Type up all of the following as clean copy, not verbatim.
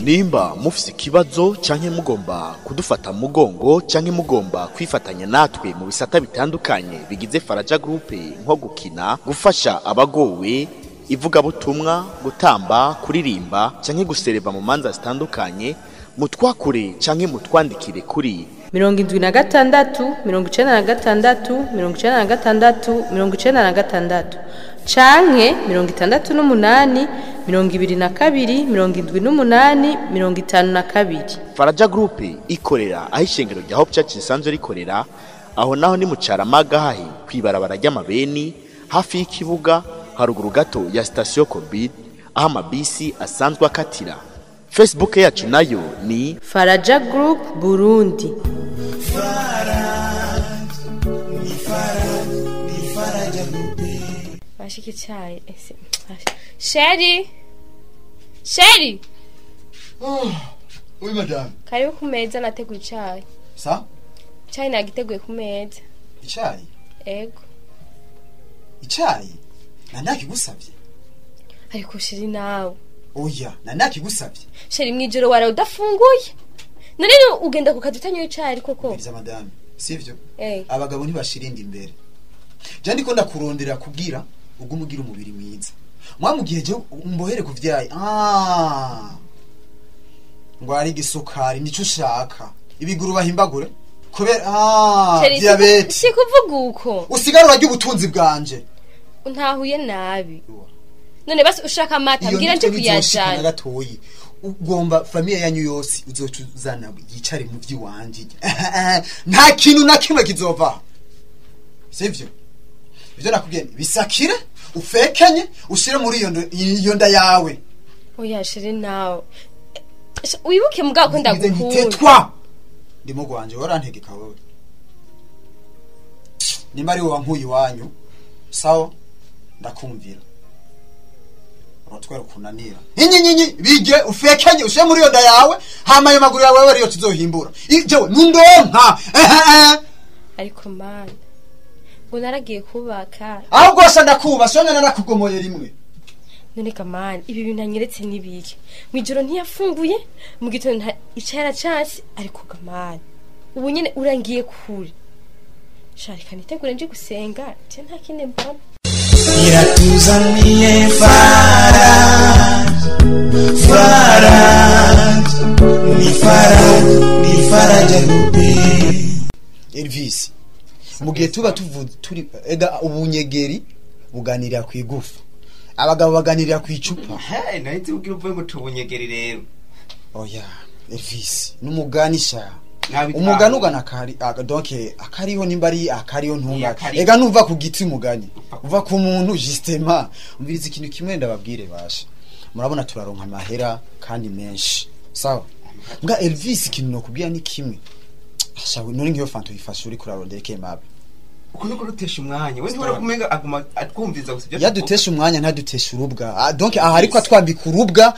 nimba mufise ikibazo canke mugomba kudufata mugongo canke mugomba kwifatanya natwe mu bisata bitandukanye bigize Faraja Group nko gukina, gufasha abagowe, ivugabutumwa, gutamba, kuririmba canke gusereva mu manza zitandukanye, mutwakure canke mutwandikire kuri 76 96 96 96 canke 68 22 78 52. Faraja Group ikorera aho ishengero rya Hope Church risanzwe rikorera, aho naho ni mu Caramagahahi kwibarabara ry'amabeni hafi y'ikibuga haruguru gato ya station Covid aho amabisi asanzwe akatira. Facebook yacu nayo ni Faraja Group Burundi. Faraja Group. Bashiki chai. Sheri. Sheri. Oui madame. Karibu ku meza nateguye chai. Sa? Chai nagiteguye ku meza. Icayi? Ego. Icayi? Nanakigusavye. Ariko Sheri nawe. Oya, nanakigusavye. Sheri mwijoro wara udafunguye. None ugenda ku kazi utanyoye chai koko. Biza madame. Sivyo? Eh. Abagabo ntibashirinde imbere. Je ndiko ndakurondera kugira ugumugira umubiri mwiza. Mwamugiye je umbohere kuvyaye. Ngo ari gisukari nico ushaka. Ibiguru bahimbagure. Kubera diabete. Sikuvuga uko. Usigarura ry'ubutunzi bwanje. Ntahuye nabi. None basi ushaka amata mbwira nje kuyajana gatoyi. Ugomba famille yanyu yose uzocuzana yicare mu vyiwanje. Nta kintu na kimwe kizova. Sivyo? Ivyo nakubwiye bisakire ufekenye ushire muri iyo nda yawe. Oya Sheri nawe. Wibuke mugako ndagukunda. Tetwa. Ndimo gwanje warantegeka wewe. Nimba ari wankuye wanyu. Sawa? Ndakumvira. Rotwero kunanira. Nyinyi bige ufekenye ushire muri iyo nda yawe hama ayo maguru yawe ariyo tuzohimbura. Jewe nundonka. Ariko man. Ngo naragiye kubaka. Ahubwo se ndakuba sonye narakugomoye rimwe. None kamani ibi bintu anyeretse nibiki. Mwijoro ntiyafunguye, mu gitondo icara chance ariko kamani. Ubu nyene urangiye kure. Sharika nitegure nje gusenga, je nta kindi mbona. Iratuzaniye Faraja Group. Elvis mugihe tuba turi ega ubunyegeri buganirira ku igufa, abagabo baganirira ku icupa. Nahise ugira uvuye ngo tubunyegeri rero. Oya Elvis numuganisha umuganugana kari donc akariho nimbari akariho ntunga ega nuva ku giti mugani uva ku muntu justement umviriza ikintu kimwe ndababwire basha murabona turaronka amahera kandi menshi sawa mbwa Elvis ikintu nokubwira ni kimwe ashawe nuri ngiyo fanto ifasha uri kurarondera kemabe uko nuko rutesha umwanya we ntibora kumenga aguma atwumviza gusa yadutesha umwanya ntadutesha urubwa donc aha ariko atwambika urubwa.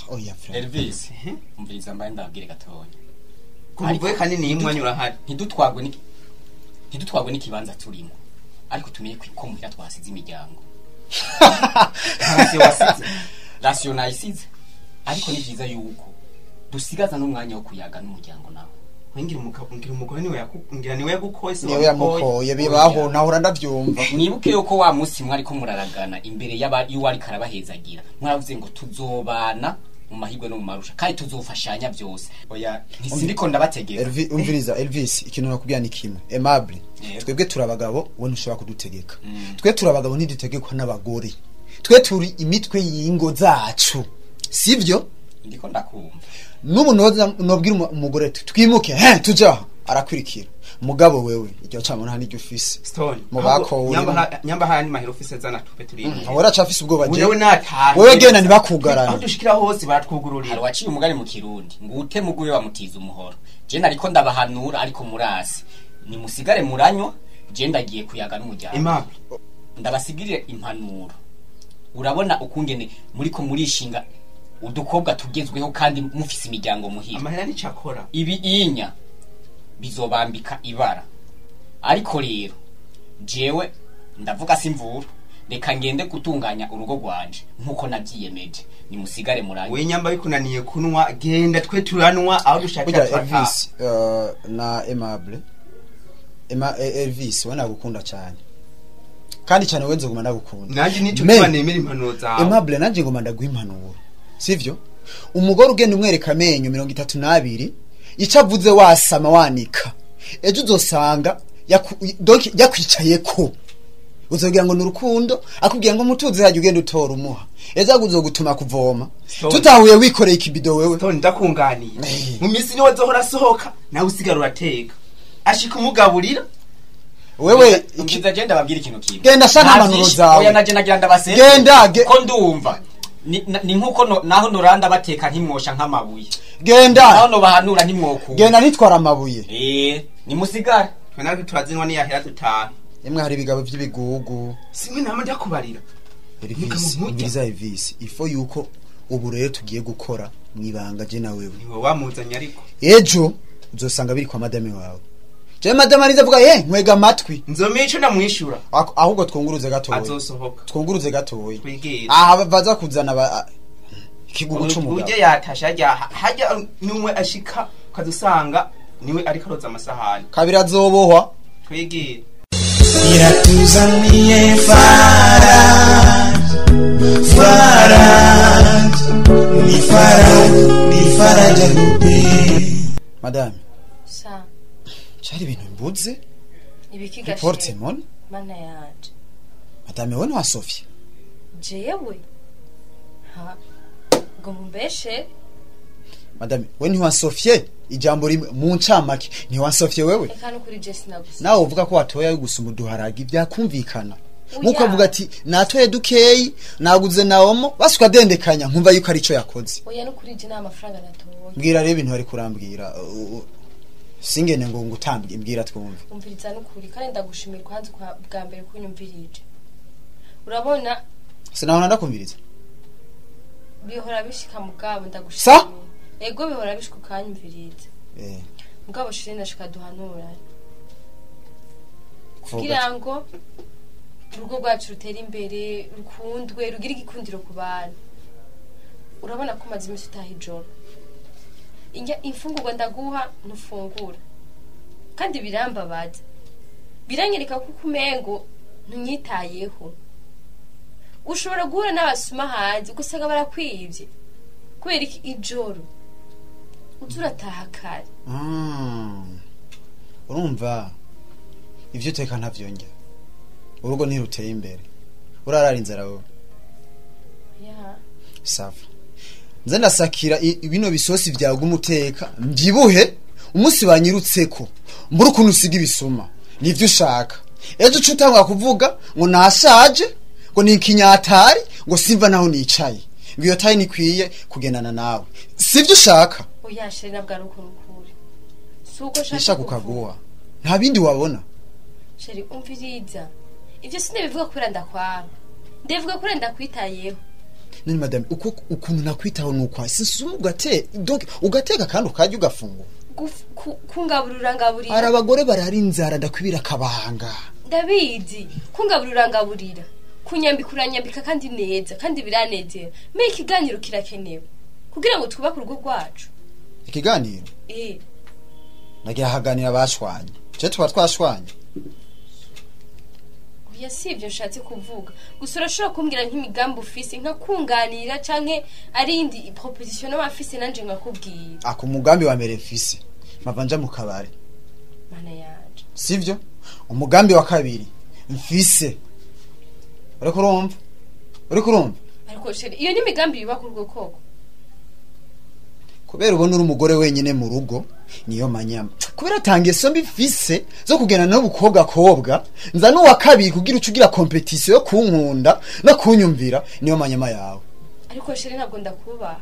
Oya Elvis umviriza mbaye ndabwire gatonya kuvuye kanini imwanya urahari ntidutwagwe n'ikibanza turimo ariko tumenye kwikomera twasize imiryango. Rationalize ariko ni byiza yuko dusigaza n'umwanya wo kuyaga n'umuryango nawe. Ngira umugore niwe yagukoye niwe yamukoye bibaho naho ndavyumva. Mwibuke yuko wa musi mwari ko muraragana imbere y'uwari karabahezagira mwaravuze ngo tuzobana mu mahigwe no mu marusha kandi tuzofashanya byose. Oya ntisindiko ndabategeka. Umviriza Elvis ikintu nakubwira ni kimwe Aimable. Twebwe turabagabo we ntushobora kudutegeka. Twe turabagabo ntidutegekwa n'abagore. Twe turi imitwe y'ingo zacu. Sivyo? Ndiko ndakumva. Nubu nobwira umugore twimuke tuja arakwirikira. Mugabo wewe iryo camona hani ufise Stone mubako nyamba hani mahero ufise zana tupe turi ahora cafise ubwo baje wewe natahe wewe genda nibakugarana aho dushikira hose baratwugururira. Hari waciye umugani mu Kirundi ngo ute muguye bamutiza umuhoro. Je nariko ndabahanura ariko murasi ni musigare muranywa je ndagiye kuyaga n'umuryango. Aimable ndabasigirire impanuro. Urabona ukungene muriko murishinga udukobwa tugezweho kandi mufise imiryango muhira. Amahera ni cakora. Ibi inya bizobambika ibara. Ariko rero jewe ndavuga simvura reka ngende gutunganya urugo rwanje nkuko navyiyemeje nimusigare murangi we nyamba bikunaniye kunwa genda twe turanwa aho dushakira burya Elvis na Aimable Elvis wana gukunda cyane kandi cyane wenze guma ndagukunda nanje nico twanemera impanuro zawe Aimable nanje ngoma ndaguha impanuro sivyo umugore ugenda umwereka amenyo 32 icavuze wasama wanika ejo uzosanga yakwicaye ko uzogira ngo nurukundo akubwira ngo mutuze haje ugenda utora umuha eza gutuma kuvoma tutahuye wikoreye ikibido wewe to ndakunganiye mu misi ni wazohora sohoka nawe usigara urateka ashika umugaburira wewe ukiza genda babwira ikintu kimwe genda shaka amanuro zawe oya naje nagira ndabase genda ko ndumva ni nkuko naho noranda bateka ntimwosha nk'amabuye genda naho no bahanura ntimwoku genda nitwara amabuye nimusigare twe nawe turazinwa ni yahera dutaha emwe hari bigabo by'ibigugu simwe nama ndakubarira Elvis ifo yuko ubu rero tugiye gukora mwibanga je na wewe niwe wamuzanye ariko ejo uzosanga biri kwa madame wawe je madame ariza vuga nkwega matwi nzomico ndamwishura ahubwo twunguruze gatoye azosohoka twunguruze gatoye twigira baza kuzana ikigugu c'umugabo uje yatasha hajya numwe ashika kadusanga niwe ariko aroza amasahani kabiri azobohwa twigira iratuzaniye faraja rupe madame sa cyari ibintu mbuze ibiki reporte mon mana yaje madame we wa Sofia jewe ha ngo mumbeshe madame we ni wa Sofia ijambo rimwe mu ncamake ni wa Sofia wewe ekano kuri Jesse nagusa nawe uvuga ko watoya gusuma uduharagi byakumvikana muko avuga ati natoye dukeyi naguze nawomo basuka dendekanya nkumva yuko ari cyo yakoze oya no kuri je na amafaranga natoye mbwira rero ibintu ari kurambwira singene ngo ngutambye mbwira twumve umviriza no kuri kandi ndagushimira kwanze kwa bwa mbere kunyumvirije urabona sinabona ndakumviriza bihora bishika mugabo ndagushimira ego bihora bishika kanyumviriza mugabo shiri ndashika duhanura kugira ngo urugo rwacu rutera imbere rukundwe rugira igikundiro ku bantu urabona ko maze imisi utaha ijoro imfungurwa ndaguha ntufungura kandi birambabaza biranyereka ko umengo ntunyitayeho ushobora guhura n'abasuma hanze ugasanga barakwibye kubera ijoro uzurataha kare urumva ivyo uteka ntavyongera urugo ntiruteye imbere urarara inzara wowe sawa nze ndasakira ibino bisosi vyawe umuteka mbyibuhe umunsi banyirutseko mbura ukuntu usiga ibisuma nivyo ushaka ejo cutangwa kuvuga ngo nashaje ngo ni ikinyatari ngo simva naho nicaye ngiyo tayi nikwiye kugendana nawe sivyo ushaka oya sheri nabwo ari ukuntu ukuri suko shaka ukaguha nta bindi wabona sheri umviriza ivyo sinabivuga kubera ndakwara ndavuga kubera ndakwitayeho nani madame ukuntu nakwitaho nuko sisuma ugateka kandi ukajya ugafungura kungaburira ngaburira ara abagore barari inzara ndakwibira kabanga ndabizi kungaburira ngaburira kunyambika uranyambika kandi neza kandi biranezera me ikiganiro kirakenewe kugira ngo twubake urugo rwacu ikiganiro nagira haganira bashwanye je tuba twashwanye yasivyo nshatse kuvuga gusa urashobora kumbwira nk'imigambi ufise nka kunganira canke ari indi proposition n'abafise nanje nkakubwira ako mugambi wa mbere mfise mavanja mu kabare mana yaje sivyo umugambi wa kabiri mfise uriko urumva ariko sheri iyo ni imigambi yubaka urugo koko kubera ubona uri umugore wenyine mu rugo niyo manyama kubera tangiye sombi mfise zo kugena n'ubukobwa kobwa nza n'uwa kabiri kugira ucugira competition yo kunkunda no kunyumvira niyo manyama yawe ariko sheri ntabwo ndakubaha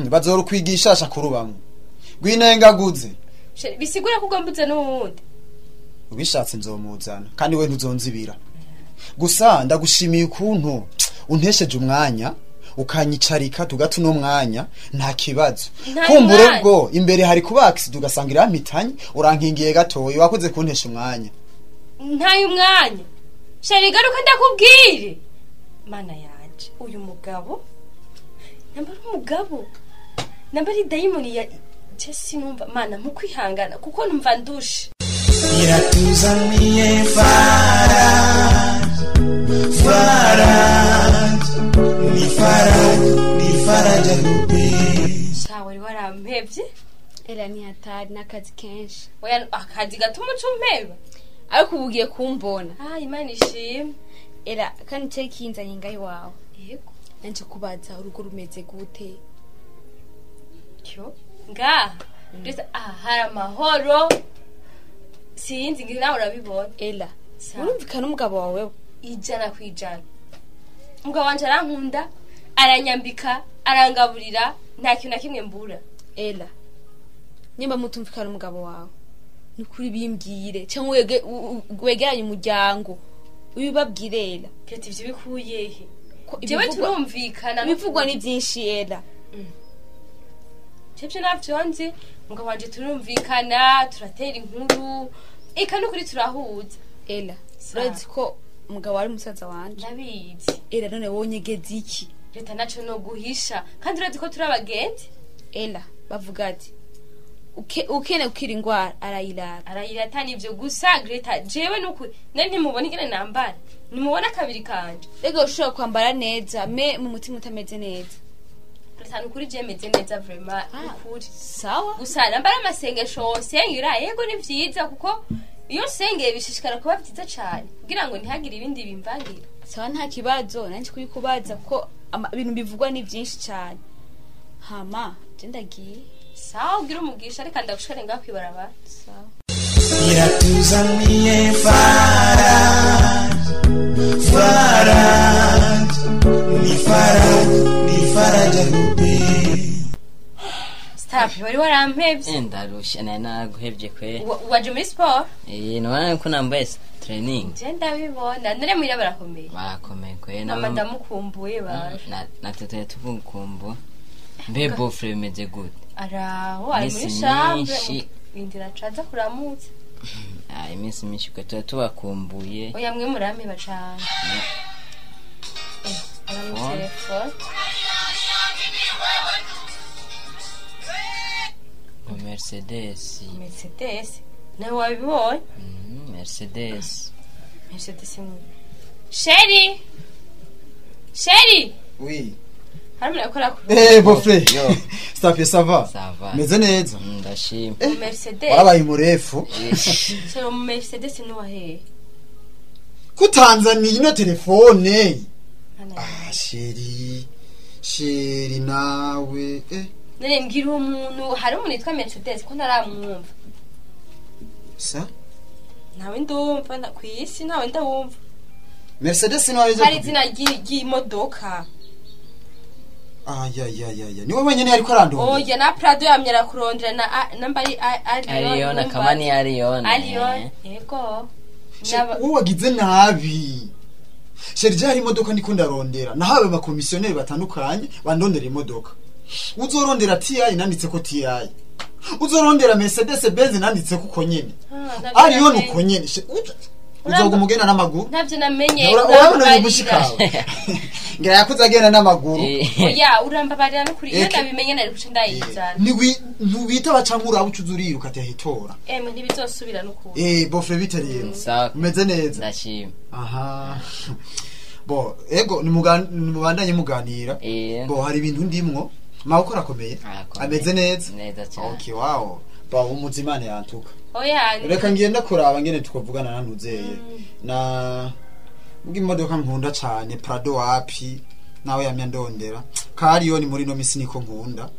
bazora kwigishasha kurubamwe gwinengaguze sheri bisigura ko ugombuze n'uwundi ubishatse nzomuzana kandi we ntuzonzibira gusa ndagushimiye ukuntu untesheje umwanya ukanyicarika tugatu no mwanya nta kibazo kumbure bwo imbere hari kubax tugasangira amitanye urankingiye gatoye wakoze kuntesha umwanya ntayo umwanya sheri garuka ndakubwire mana yanje uyu mugabo namba ari umugabo namba ari dayimoni ya Jesse numva mana mu kwihangana kuko numva ndushe iratuzaniye faraja groupe sawa wari warampevye Ela ni hatari n'akazi kenshi. oya akazi gatuma ucumpeba Ariko ubugiye kumbona. Imana ishimwe Ela kandi cyo kinzanye ngayi wawe. yego Nanje kubaza urugo rumeze gute? cyo nga ndetse hari amahoro sinzi ngira nawe urabibona Ela, Sawa. urumvikana umugabo wawe? ijana kwijana umugabo wanje arankunda aranyambika arangaburira nta kintu na kimwe mbura Ela. Nimba mutumvikana umugabo wawe. Nukuri bimbwire cyangwa wegeranye umuryango. Ubibabwire Ela. kati ivyo bikuyehe Ko jewe ibivugwa- turumvikana Ibivugwa ni byinshi Ela. Chepche navyonzi umugabo wanje turumvikana turatera inkuru eka nukuri turahuza Ela. Sawa. Urazi ko umugabo wari musaza wanje. ndabizi Ela none wonyegeza iki? leta naco no guhisha kandi urazi ko turi abagenzi Ela bavuga ati ukene ukira ingwara arayirara. arayirata nivyo gusa Greta jewe nukuri nari ntimubona ingene nambara nimubona kabiri kanje Ego ushobora kwambara neza me mu mutima utameze neza. Greta nukuri je meze neza vraiment nukuri Sawa? gusa nambara amasengesho sengera yego ni vyiza kuko iyo sengeye bishishikara kuba vyiza cane kugira ngo ntihagire ibindi bimvangira Sawa nta kibazo nanje kubikubaza ko ibintu bivugwa ni byinshi cyane. Hama je ndagiye. sawa ugira umugisha reka ndagushikare ngaho kwibarabara Sawa. iratuzaniye faraja groupe stop wari warampevye ndarusha naguhevye kwe waje muri sport nubona ko nambaye training je ndabibona none muira barakomeye bakomeye kwe mama ndamukumbuye baje na tete tukumbu mbe bofre meze good araho ari muri Iminsi chambre myinshi. bindira caza kuramutse iminsi myinshi kwe tubakumbuye oya mwe murampeba cane ari mu telefone Mercedes Mercedes nawe wabibonye Mercedes Mercedes mu Sheri Oui. hari yakora ku Bofre. Yo. Stop ça va. Ça va. Meze neza. ndashima Mercedes Warabaye murefu. so Mercedes no wahe Kutanzania ino telefone. Ana Sheri nawe. none ngira umuntu hari umuntu yitwa Mercedes ko ntaramwumva Sa? nawe ndumva kwisi nawe ndawumva Mercedes nawe hari izina ry'imodoka ya. Niwe wenyene ariko arandonda. oya na Prado yamyera kurondera na namba ari Ariona kama ni Ariona Arion yego Wowe wagize nabi. Sheri hari imodoka niko ndarondera. Nahawe abakomisiyoneri batandukanye bandondera imodoka. Uzorondera TI nanditse ko TI. Uzorondera Mercedes Benz nanditse ko nyene. Ariyo nuko nyene. Uzoga umugenda n'amaguru. ntavyo namenye Urabona ubushikawe. Ngira yakuze agenda n'amaguru. oya urambabarira no kuri iyo ndabimenye nari guca ndayizana Ntiwita bacankura abo uzuriruka atahitora. ntibizosubira n'ukuri Bofre bitereye. Sawa. Umeze neza. ndashima Aha. Bo, ego nimubandanye muganira. Bo hari ibintu ndimwo. Mawuko rakomeye. Ameze neza. neza cyane Okay, wow. Ba umuzimane yantuka. oya Reka ngenda kuraba ngene tukavugana nanuzeye. Na mugi imodoka nkunda cyane Prado wapi nawe yamya ndondera. Kariyo ni muri no misi niko nkunda.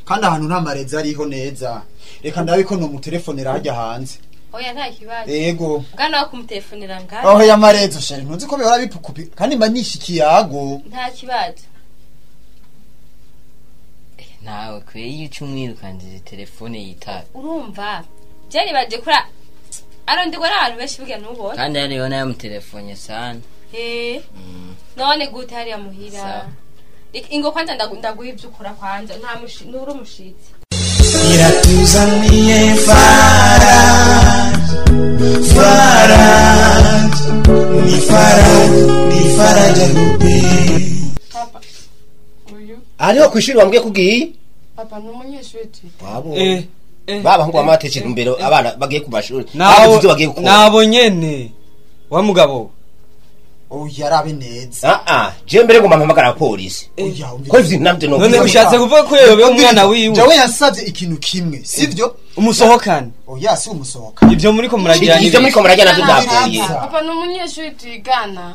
Kandi ahantu nta marezi ariho neza. Reka ndabiko no mu telefone rajya hanze. oya nta kibazo Ego. bwana wo kumutelefonera ngaho Aho ya marezo sheri ntuzi ko bihora bipukupi kandi mba nishikiyago. nta kibazo nawe kwe iyo ucumwirukandije telefone yitaba urumva byari baje kura aronderwa n'abantu benshi bugira n'ubona kandi Ariona yamutelefone sana none gute hariya muhira Sawa. ingo kwanza ndaguha ibyo ukora kwanza nturi umushitsi iratuzaniye ni faraja lupe. Papa, uyu ariho kwishuri wambwiye kugiye papa n'umunyeshuri wabo baba ngo amatekera imbere abana bagiye ku mashuri nabo nyene wa mugabo yarabe neza je mbere ngo mpamagara polisi ko ivyo navyo no none ushatse kuvuga ko yobe umwana wiwe jawe yasavye ikintu kimwe sivyo umusohokane oya si umusohokane ivyo muri ko murajyana ivyo muri ko murajyana tudavuye papa n'umunyeshuri twigana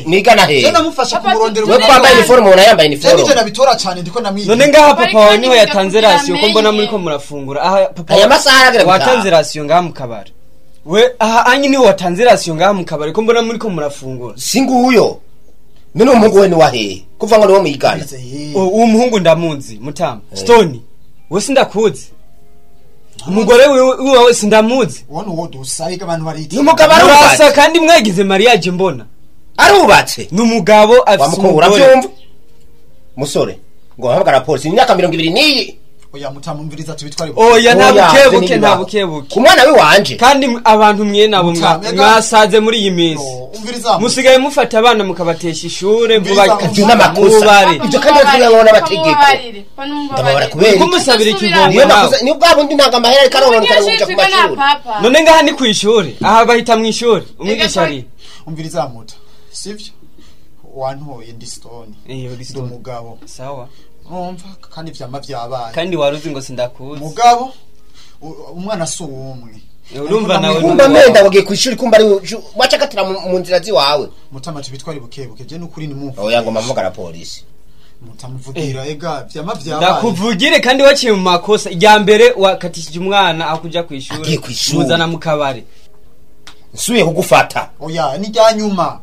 mwigana he je namufasha kumurondera we kwambaye uniforme ubona yambaye uniforme je nabitora cyane ndiko namwiga none ngaha papa wawe niho yatanze ratio ko mbona muri ko murafungura aha papa aya masaha aragira watanze ratio ngaha mu kabari we aha anyi niho watanze ratio ngaha mu kabari ko mbona muri ko murafungura singuyo mino umuhungu we ni wahe kuva ngo niwo mwigana uwo muhungu ndamunzi mutama Stone we sindakuzi umugore wiwe sindamuzi wone wo dusaiga abantu bariti umugabo arubatse kandi mwagize mariage mbona arubatse numugabo afite umugore musore ngo hamagara polisi imyaka 20 niyi oya mutamumviriza tubitware oya ntabukebuke umwana we wanje kandi abantu mwe nabo mwasaze muri iyi minsi musigaye mufata abana mukabatesha ishure mvuba n'amakosa ibyo kandi bakubiyangwa n'abategeko ndabara kubera kumusabira ikigongo ni bwabo ndi ntanga amahera ariko arononekana ngo ku mashuri none ngaha ni ku ishure aha bahita mu ishure umwigisha ari umviriza muta sivyo wantoye ndi Stone ndi umugabo sawa umva kandi vyama vyabaye kandi waruzi ngo sindakuzi mugabo umwana so umwe urumva nawe kumba menda wagiye kwishuri kumba ari wacakatira mu nzira ziwawe mutama tubitwari bukebuke je nukuri ni muvu oya ngo mamugara polisi mutamuvugira ega vyama vyabaye ndakuvugire kandi waciye mu makosa ijya mbere wakatishije umwana akuja kwishuri muzana mu kabari nsuye kugufata oya ni rya nyuma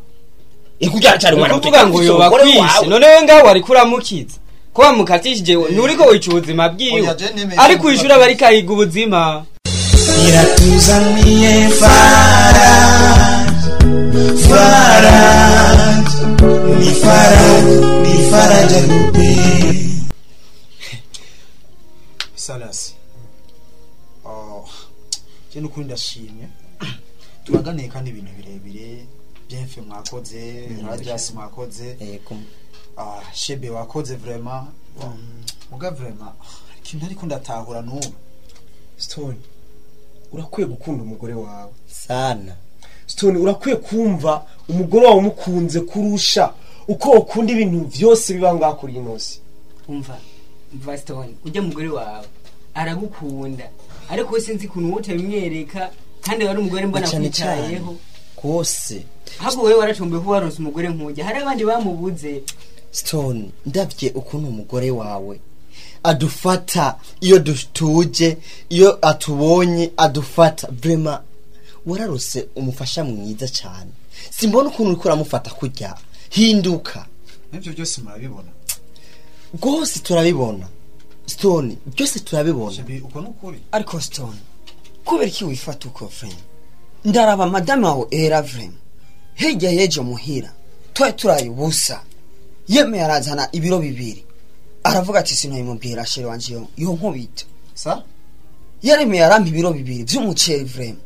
ikujyana cyane umwana utuga ngo yoba kwisi none we ngaho wari kuramukiza ko wamukatishije nuriko wica ubuzima bwiwe ari kwishura bari kahiga ubuzima iratuzaniye ni faraja lupe. Salasi je nukuri ndashimye turaganeye kandi ibintu birebire byefe mwakoze radias mwakoze shebe wakoze vraiment muga vraiment kintu ariko ndatahura n'ubu Stone urakwiye gukunda umugore wawe sana Stone urakwiye kumva umugore wawe umukunze kurusha uko ukunda ibintu byose biba ngakuri inosi umva Stone ujya mugore wawe aragukunda ariko sinzi kuntu wote bimwereka kandi wari umugore mbona kwitayeho kose ahubwo wewe waratombe ko waronse umugore nkujya hari abandi bamubuze Stone ndavye ukuntu umugore wawe adufata iyo dutuje iyo atubonye adufata vraiment wararose umufasha mwiza cyane simbona ukuntu uri kuramufata kujya hinduka nivyo byose murabibona gose turabibona Stone byose turabibona uko nukuri ariko Stone kubera iki wifata uko friend ndaraba madame wawe era friend hirya yeje muhira turaye ubusa yeme yarazana ibiro bibiri aravuga ati sinoyimubwira shere wanje yo nkubita sa yareme yarampa ibiro bibiri by'umuceri vrem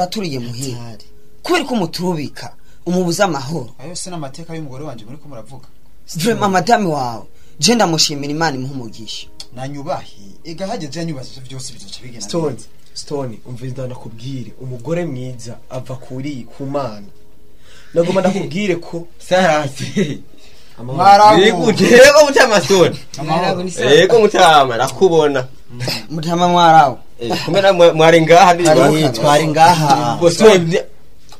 turiye muhira kubera ko muturubika umubuza amahoro ayo sina amateka y'umugore wanje muri ko muravuga vrem madame wawe je ndamushimira Imana imuhumugisha nanyubahi ega hageje anyubashije byose bizoca bigena Stone umvira ndakubwire umugore mwiza ava kuri ku Mana nagoma ndakubwire ko sarasi Yego mutama Stone yego mutama nakubona mutama mwarawo kumena mwari ngaha twari ngaha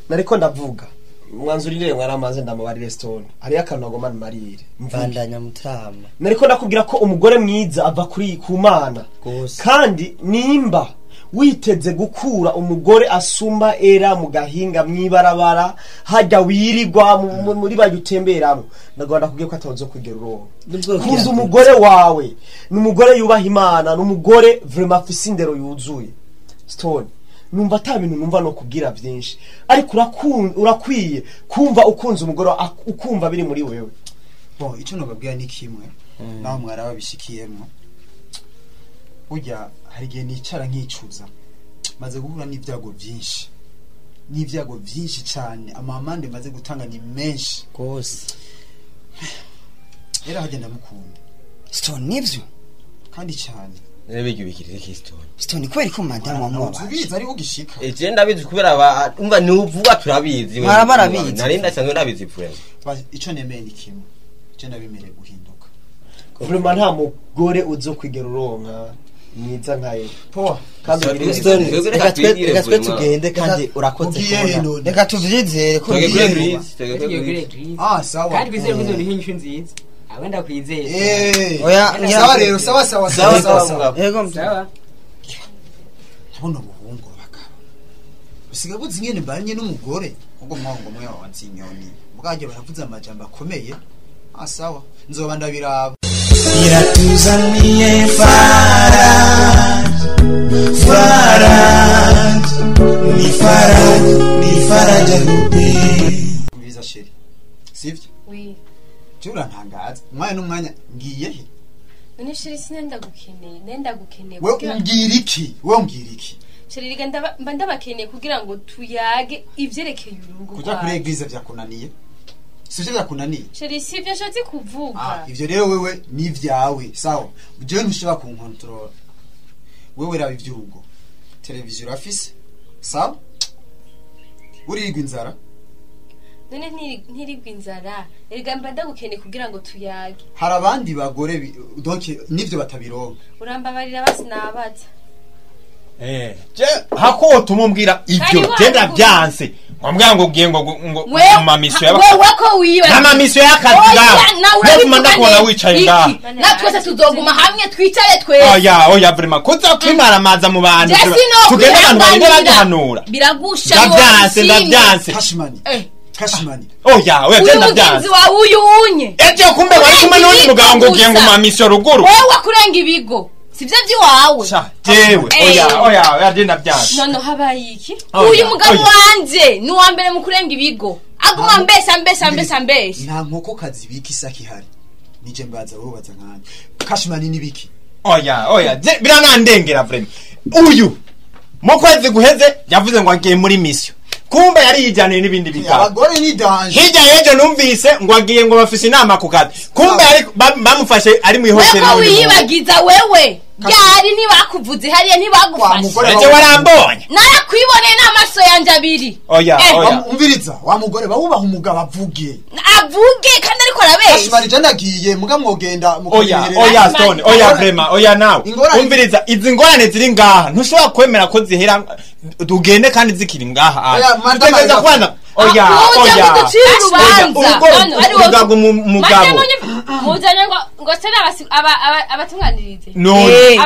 nariko ndavuga mwanzurire mwaramaze ndamubarire Stone ari akantu agoma marire mbandanya mutama nariko ndakubwira ko umugore mwiza ava kuri ku Mana kandi nimba witeze gukura umugore asumba era mu gahinga mwibarabara hajya wirirwa muri bajutemberamo ndagwanda kugiye ko atazo kugera urongo kuza umugore wawe n'umugore yubaha Imana n'umugore vraiment afise indero yuzuye Stone numva atabintu numva no kugira byinshi ariko urakwiye kumva ukunze umugore ukumva biri muri wewe bon icyo nababwira ni kimwe naho mwara babishikiyemo burya hari gihe nicara nkicuza maze guhura n'ibyago byinshi n'ivyago vyinshi cyane amamande maze gutanga ni menshi gose era hagenda mukunda Stone nivyo kandi cyane Nebigi bikirire ki Stone Stone kweri ko madamu wamubaza ubizi ari ugishika je ndabizi kubera umva ni uvuga turabizi Barabizi narinda sanzwe ndabizi friend ico nemeye ni kimwe je ndabimereye guhinduka Vraiment nta mugore uzo kwigera uronka mwiza nkaye poa kandi reka twe tugende kandi urakoze kubona reka tuvyizere ko sawa kandi bizere ko izoni hinyishu nziza abenda kwizera oya sawa rero sawa yego sawa nabona ubuhungu bakaba usiga buzi nyene banye n'umugore ubwo mwango mwe wawanzi inyoni bwaje baravuze amajambo akomeye sawa nzoba ndabiraba iratuzaniye ni faraja grupe biza sheri sivyo oui Jura ntangaza umwanya n'umwanya ngiye he none sheri sinenda gukeneye we umbwira iki sheri riga mba ndabakeneye kugira ngo tuyage ivyerekeye urugo kuja kuri eglise vyakunaniye sivyo vyakunaniye sheri sivyo nshatse kuvuga ivyo rero wewe ni vyawe sawa jewe ntushobora kunkontrola wewe raba ivy'urugo televiziyo urafise sawa urigwa inzara none ntirigwa inzara erega mba ndagukeneye kugira ngo tuyage hari abandi bagore donc nivyo batabironka urambabarira basi nabaza je hako tumumbwira ivyo genda byanse mwambwira ngo ugiye ngo mamisyo wewe ko wiwe mamisyo y'akazi ngaho nefuma ndakubona wicaye ngaho natwese tuzoguma hamwe twicare twese oya vraiment kuza kwimara maza mu bantu tugenda abantu bari bagihanura biragusha ndavyanse Kashimani oya genda byanse wa uyu unye eje kumbe wari kumwe n'undi mugabo ngo ugiye ngo mamisyo ruguru wewe kurenga ibigo sivyo vyiwawe jewe oya genda byanse none habaye iki uyu mugabo wanje ni uwa mbere mu kurenga ibigo aguma mbesa nta nkoko kazi biki saki hari nije mbaza wowe baza nkanje Kashimani nibiki oya biranandengera vraiment uyu mu kwezi guheze yavuze ngo agiye muri mission kumbe yari yijaniye n'ibindi bigabo abagore ni danger hirya yejo numvise ngo agiye ngo bafise inama ku kazi kumbe yari bamufashe ari mu ihoteli wewe wiyibagiza wewe byari ntibakuvuze hariya ntibagufashe eje warambonye narakwiboneye n'amaso yanje abiri oya umviriza wa mugore bawubaha umugabo avuge kandi ariko arabesha Kashimani je ndagiye muga mwogenda oya Stone oya vraiment oya nawe umviriza izi ngorane ziri ngaha ntushobora kwemera ko zihera tugende kandi zikiri ngaha tutegeza kwanza oya mugabo muzanye ngo sena abatunganirize none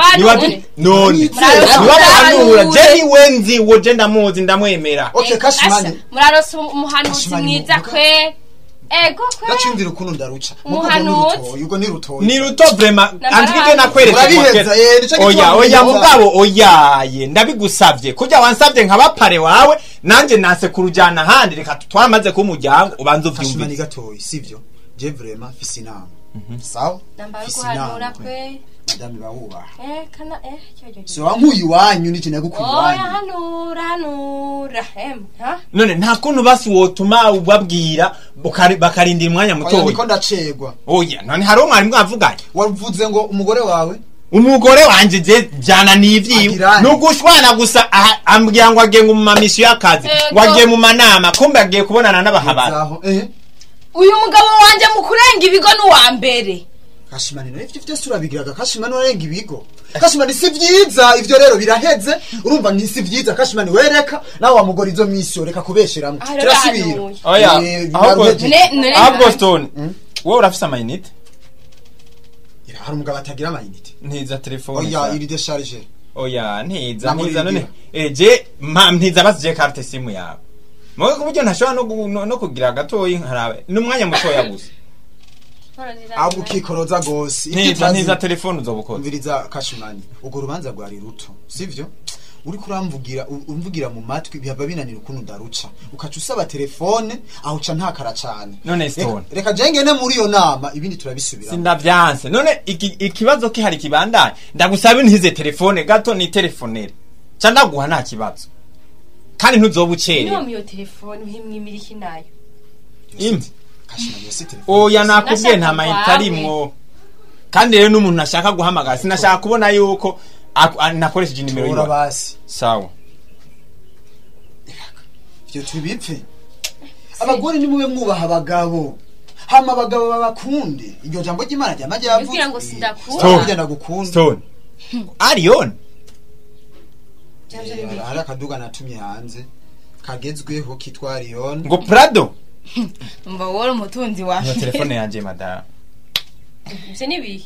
nibahanura je niwenzi wo je ndamuzi ndamwemera okay Kashimani murarosa umuhanuzi mwiza kwe ego kwe ndacimvira ukuntu ndaruca yuko ni ruto vraiment andike nakwereka oya mugabo oyaye ndabigusavye kujya wansavye nkabapare wawe nanje nase kurujana handi reka twamaze kumujyango ubanze uvyumve Kashimani gatoyi sivyo je vraiment fisi inama sawa ndambaguhanura kwe madame bawubaha kana so wankuyi wanyu nije nagukwibanye hanura none nta kuntu basi wotuma ubabwira bakarindira umwanya mutoya niko ndacegwa oya none hari umwari mwavuganye wavuze ngo umugore wawe umugore wanje je jana nivyiwe nugushwana gusa ambwira ngo agiye mu mamisyo y'akazi ngo agiye mu manama kumbe agiye kubonana n'abahabara uyu mugabo wanje mu kurenga ibigo n'uwa mbere Kashimani no ifite surabigiraga Kashimani warenga ibigo Kashimani si vyiza ivyo rero biraheze urumva ni si vyiza Kashimani wereka nawe wa mugore izo misyo reka kubesheramwe turasubira oya ahubwo Stone wowe urafise amayinite hari umugabo atagira amayinite ntiza telefone oya iri decharger oya ntiza none je ntiza basije carte simu yawe mwe kuburyo ntashobora no kugira gatoyi nkarabe n'umwanya mutoya gusa abo ukikoroza gose ntiza telefone uzobukora umviriza Kashimani ugo rubanza rwari ruto sivyo uri kuramvugira mu matwi bihava binanira ukuntu ndaruca ukaca usaba telefone aho ca ntakara cyane none Stone reka jengene muri iyo nama ibindi turabisubira sindavyanse none ikibazo kihari kibandanye ndagusaba ntize telefone gato ni telefonere ca ndaguha nta kibazo kandi ntuzobucere niyo miyo telefone uhimwimiriki nayo imvi oya nakubwiye nta mayinite arimwo kandi rero n'umuntu ashaka guhamagara sinashaka kubona yuko nakoresheje inimero yiwe basi sawa byo tubipfe abagore ni mube mwubaha abagabo hama abagabo babakunde iryo jambo ry'Imana ryamaje yavuze kugira ngo sindakunda ndagukunda Stone Arion hari akaduga natumye hanze kagezweho kitwa Arion ngo Prado mva wora umutunzi wa iyo telefone yanje madara ivyo nibi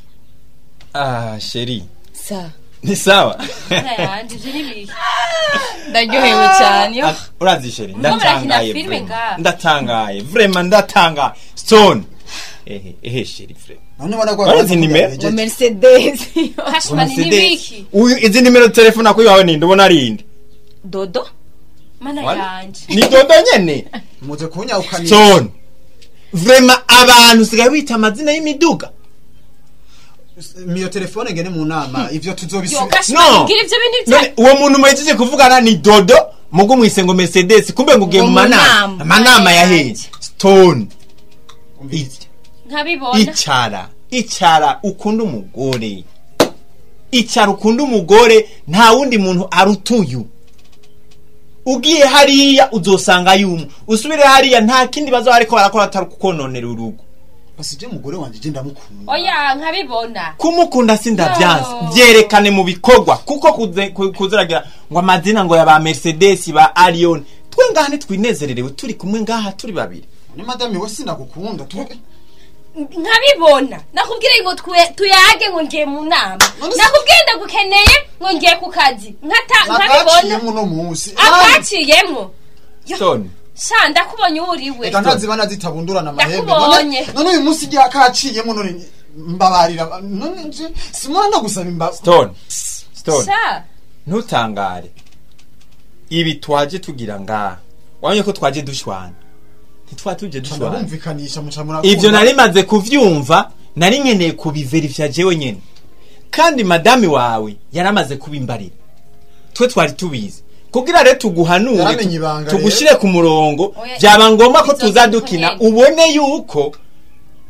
sheri sa ni sawa yanje ivyo nibi ndaryohewe cyane yo urazi sheri ndatangaye vraiment ndatangaye Stone sheri frère none wana kwa urazi nimero Mercedes Hashmani nibiki izi nimero telefone ako yawe ninde ubona ari inde Dodo mana yanje ni Dodo nyene muze kunya ukanira Stone vraiment abantu sigaye bita amazina y'imiduga miyo telefone ngene mu nama ivyo tuzobisubiza no uwo muntu mwejeje kuvugana ni Dodo mugo mwise ngo Mercedes kumbe ngugiye mu manama ya he Stone nkabibona icara ukunda umugore icara ukunda umugore nta wundi muntu arutuyu ugiye hariya uzosanga yumu usubire hariya nta kindi bazo ariko barakora atari kukononera urugo basije umugore wanje je ndamukunda oya nkabibona kumukunda sindavyanze byerekane mu bikorwa kuko kuziragira ngo amazina ngo yaba Mercedes ba Arion twengane twinezererewe turi kumwe ngaha turi babiri ni madame we sinagukunda nkabibona nakubwire ngo tuyage ngo ngiye mu nama nakubwire ndagukeneye ngo ngiye ku kazi nkabibona muno munsi akaciyemo Stone shanda kubonye uriwe eka ntazibana zitabundurana amahembe none uyu munsi gihe akaciyemo none mbabarira none nje simwana gusaba imba Stone ntutangare ibi twaje tugira ngaha wanye ko twaje dushwana ntitwatuje dushwana bumvikanisha mucamura ivyo nari maze kuvyumva nari nkeneye kubiverifya jewe nyene kandi madame wawe yaramaze kubimbarira twe twari tubizi kugira rero tuguhanure tugushire ku murongo byaba ngomba ko tuzadukina ubone yuko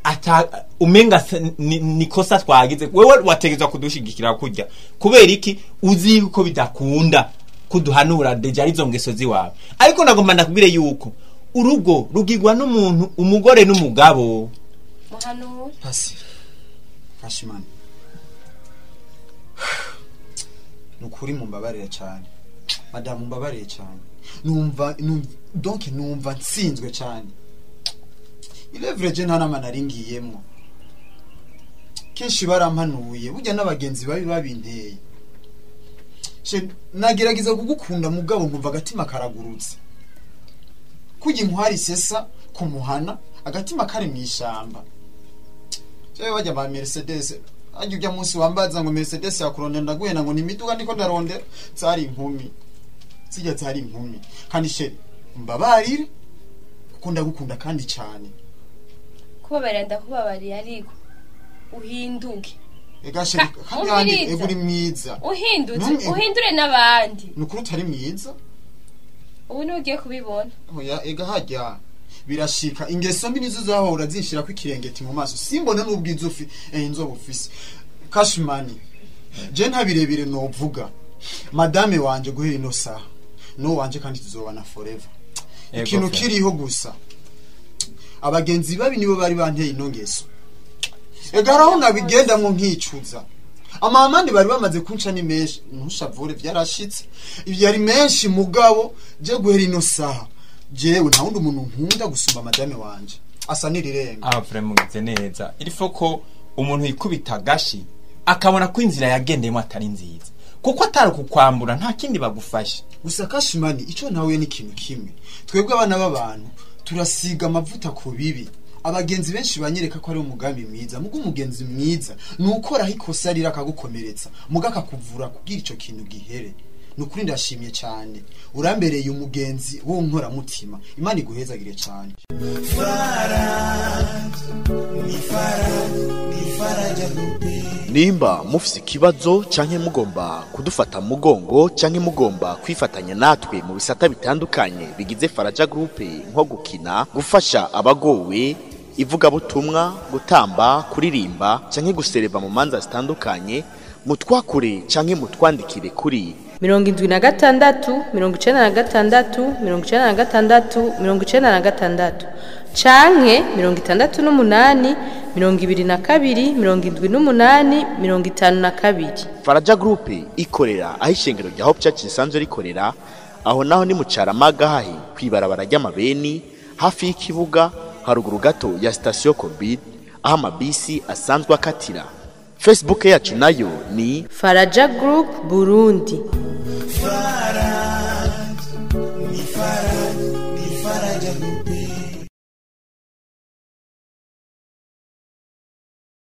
ata umenga nikosa twagize wewe wategezwa kudushigikira kujya kubera iki uzi yuko bidakunda kuduhanura deja arizo ngeso ziwawe ariko nagomba ndakubwire yuko urugo rugigwa n'umuntu umugore n'umugabo muhanura pasi Hashimani nukuri mumbabarire cyane madame mumbabarire cyane numva nsinzwe cyane ileverage nta nama naringiyemo kenshi barampanuye burya n'abagenzi babinteye nagerageza kugukunda mugabo nkumva agatima karagurutse kujya inkwari sesa kumuhana agatima kari mu ishamba cyawe bajya ba Mercedes ajya ujya munsi wambaza ngo Mercedes yakurondera ndaguhena ngo ni imiduga niko ndarondera zari inkumi zijya zari inkumi kandi sheri mbabarire kuko ndagukunda kandi cyane kubabarira ndakubabariye ariko uhinduke ega sheri kandi eguri mwiza uhindure n'abandi nukuri utari mwiza ubu nugiye kubibona oya ega hajya birashika ingeso mbi nizo zahora zinshira ku kirengeti mu maso simbona n'ubwiza inzobe ufise Kashimani je ntabirebire novuga madame wanje guhera ino saha no wanje kandi tuzobana forever ikintu kiriho gusa abagenzi babi nibo bari banteye inongeso ega raho nabigenda mu nkicuza amamandi bari bamaze kunca ni menshi ntushavure byarashitse ibyari menshi mugabo je guhera ino saha jewe nta wundi umuntu nkunda gusumba madame wanje asa nirirenga vraiment neza irifo ko umuntu yikubita gashi akabona ko inzira yagendemo atari nziza kuko atari kukwambura nta kindi bagufasha gusa Kashimani ico nawe ni kintu kimwe twebwe abana b'abantu turasiga amavuta ku bibi abagenzi benshi banyereka ko ari umugambi mwiza mugo umugenzi mwiza nukoraho ikosa rira akagukomeretsa muga akakuvura kugira ico kintu gihere nukuri ndashimye cyane urambereye umugenzi wo nkora mutima Imana iguhezagire cyane Faraj ni faraja rupe nimba mufise ikibazo canke mugomba kudufata mugongo canke mugomba kwifatanya natwe mu bisata bitandukanye bigize Faraja Group nko gukina, gufasha abagowe, ivugabutumwa, gutamba, kuririmba canke gusereva mu manza zitandukanye, mutwakure canke mutwandikire kuri 76 96 96 96 canke 68 22 78 52. Faraja Group ikorera aho ishengero rya Hope Church risanzwe rikorera, aho naho ni mu Caramaga hahi kwibarabara ry'amabeni hafi y'ikibuga haruguru gato ya station Covid aho amabisi asanzwe akatira. Facebook yacu nayo ni Faraja Group Burundi.